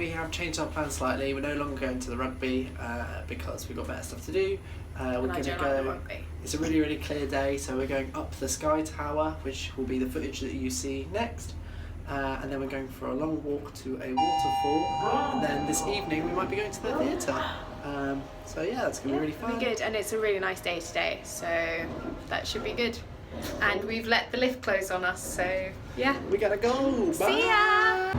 we have changed our plans slightly. We're no longer going to the rugby because we've got better stuff to do. We're going to go. It's a really clear day, so we're going up the Sky Tower, which will be the footage that you see next. And then we're going for a long walk to a waterfall, and then this evening we might be going to the theatre. So yeah, it's going to be really fun. It'll be good, and it's a really nice day today, so that should be good. And we've let the lift close on us, so yeah. We gotta go. Bye. See ya!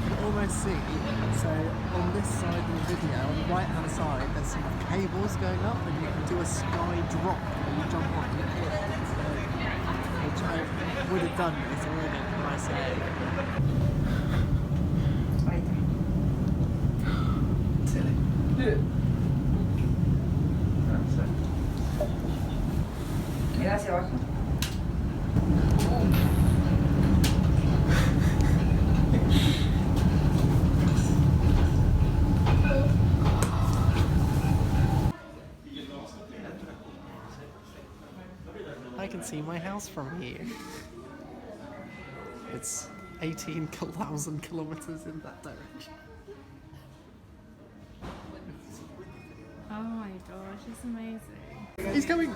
You can almost see, so on this side of the video, on the right hand side, there's some cables going up, and you can do a sky drop when you jump off the cliff. Which I would have done, but it's already a nice day. Silly. Mira hacia abajo. I can see my house from here. It's 18,000 kilometers in that direction. Oh my gosh, it's amazing. He's coming!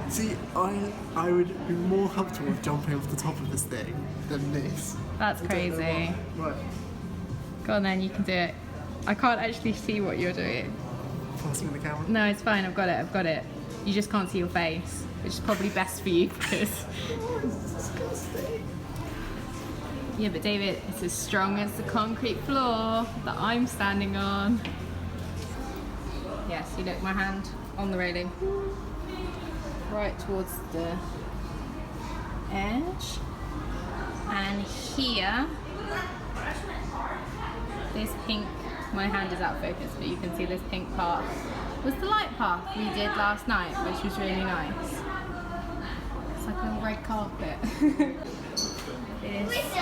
See, I would be more comfortable with jumping off the top of this thing than this. That's crazy. Right. Go on then, you can do it. I can't actually see what you're doing. Passing the camera? No, it's fine, I've got it. You just can't see your face, which is probably best for you because... Oh, it's disgusting. Yeah, but David, it's as strong as the concrete floor that I'm standing on. Yes, you look, my hand on the railing. Right towards the edge. And here, this pink, my hand is out of focus, but you can see this pink part was the light path we did last night, which was really nice. It's like a little red carpet. This is the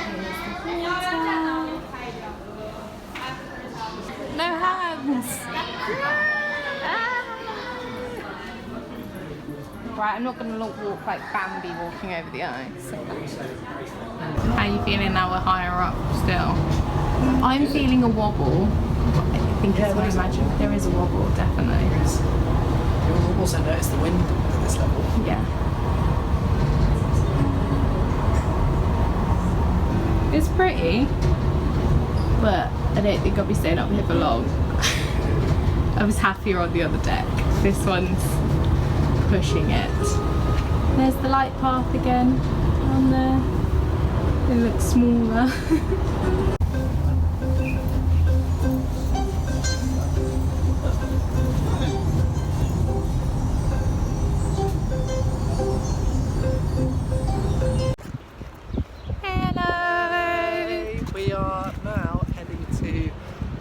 hotel. No hands! Right, I'm not going to walk like Bambi walking over the ice. How are you feeling now we're higher up still? I'm feeling a wobble. I think it's what I imagine. There is a wobble, definitely. You'll also notice the wind at this level. Yeah. It's pretty, but I don't think I'll be staying up here for long. I was happier on the other deck. This one's pushing it. There's the light path again on there. It looks smaller.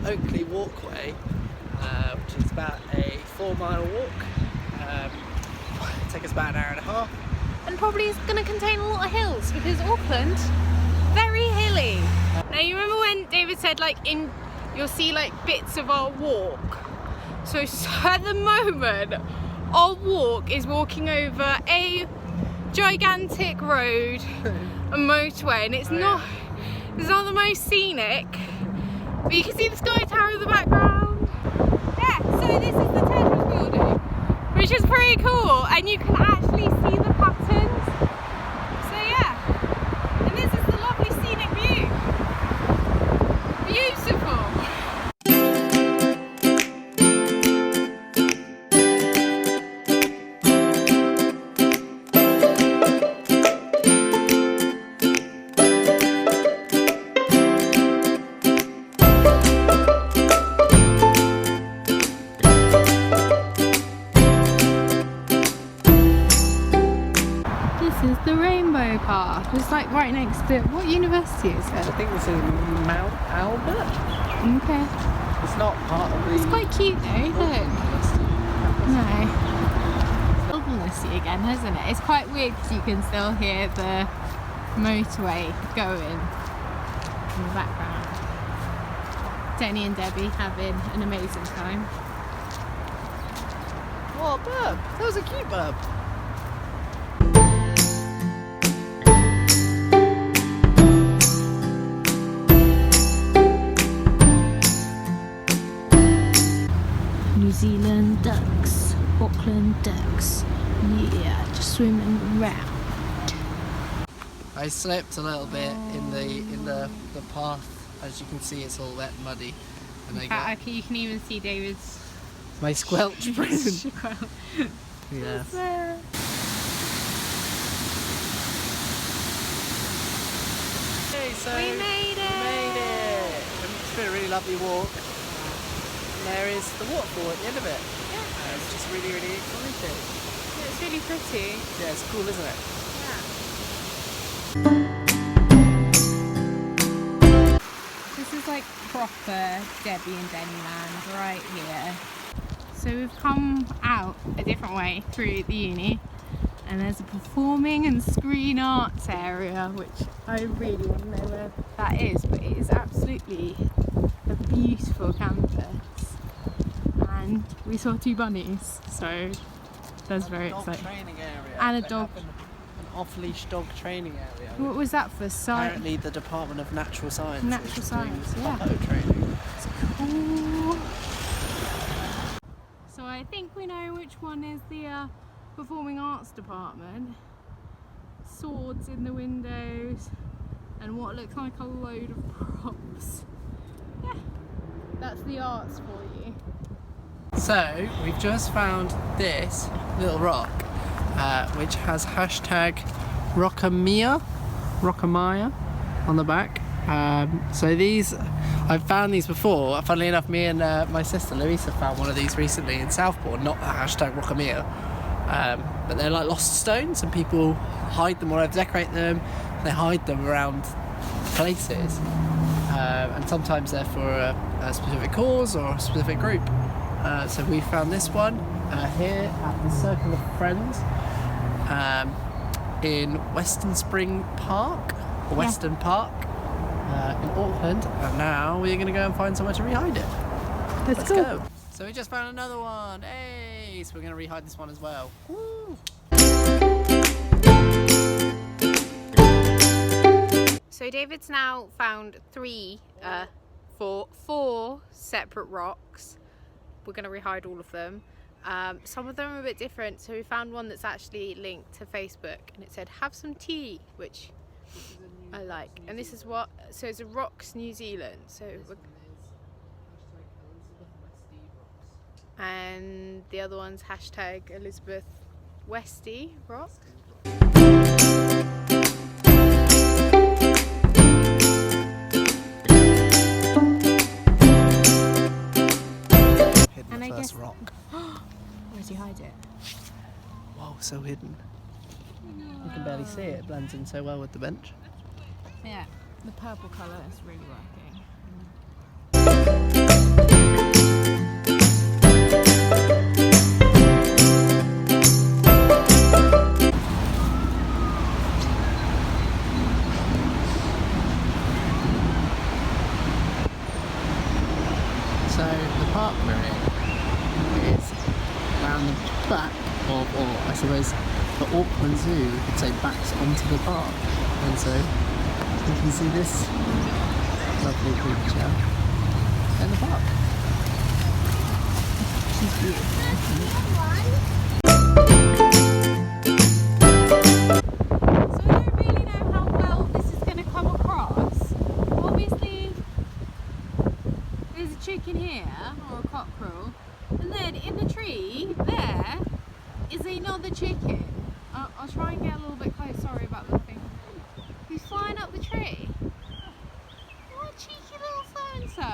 Oakley Walkway, which is about a 4-mile walk. It'll take us about an hour and a half. And probably is going to contain a lot of hills because Auckland, very hilly. Now you remember when David said like you'll see like bits of our walk. So at the moment, our walk is walking over a gigantic road, a motorway, and it's not the most scenic. But you can see the Sky Tower in the background. Yeah, so this is the Tetris building, which is pretty cool, and you can actually see the patterns. So yeah, and this is the lovely scenic view. Beautiful. It's like right next to, what university is it? I think this is Mount Albert. Okay. It's not part of the... It's quite cute though, look. No. Wildernessy again, hasn't it? It's quite weird because you can still hear the motorway going in the background. Denny and Debbie having an amazing time. Oh, a burb. That was a cute burb. Zealand ducks, Auckland ducks. Yeah, just swimming around. I slipped a little bit in the path. As you can see, it's all wet and muddy. And You can even see David's my squelch print. Yeah. Okay, so we made it! It's been a really lovely walk. There is the waterfall at the end of it. Yeah. It's just really, really exciting. Yeah, it's really pretty. Yeah, it's cool, isn't it? Yeah. This is like proper Debbie and Denny land right here. So we've come out a different way through the uni, and there's a performing and screen arts area, which I really want to know where that is, but it is absolutely a beautiful campus. And we saw 2 bunnies, so that's very exciting. Training area. And a dog. An off-leash dog training area. What was that for? Apparently the Department of Natural Science. Natural Science, yeah. Training. It's cool. So I think we know which one is the Performing Arts Department. Swords in the windows and what looks like a load of props. Yeah, that's the arts for you. So we've just found this little rock, which has hashtag Rockamia on the back. So these, I've found these before. Funnily enough, me and my sister Louisa found one of these recently in Southbourne, not the hashtag Rockamia. But they're like lost stones, and people hide them or decorate them. They hide them around places, and sometimes they're for a specific cause or a specific group. So we found this one here at the Circle of Friends in Western Spring Park, or Western Park in Auckland, and now we're going to go and find somewhere to rehide it. Let's go. So we just found another one. Hey! So we're going to rehide this one as well. Woo! So David's now found four separate rocks. We're going to rehide all of them. Some of them are a bit different, so we found one that's actually linked to Facebook, and it said have some tea, which I like. And this is what, so it's a Rocks New Zealand. So and the other one's hashtag Elizabeth Westy Rock. And I guess rock. Where did you hide it? Whoa, so hidden. You can barely see it. It blends in so well with the bench. Yeah, the purple colour is really working. So the park we're in is around the back of, or I suppose the Auckland Zoo, you could say, backs onto the park. And so you can see this lovely creature in the park. She's beautiful. So I don't really know how well this is going to come across. Obviously, there's a chicken here, or a cockerel, and then in the tree there is another chicken. I'll try and get a little bit close. Sorry about the thing. He's flying up the tree. What a cheeky little so-and-so.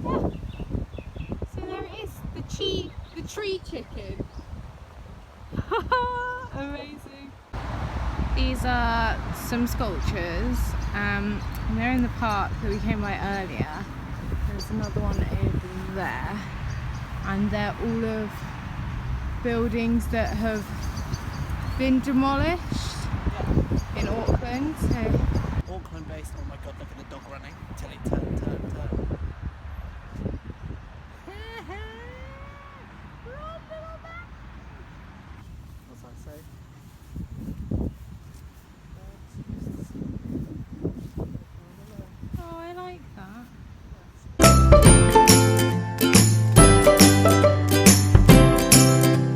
Yeah. So there it is, the tree chicken. Amazing. These are some sculptures. And they're in the park that we came by earlier. There's another one over there. And they're all of buildings that have been demolished in Auckland. So Auckland based, oh my god, look at the dog running. Tilly, turn.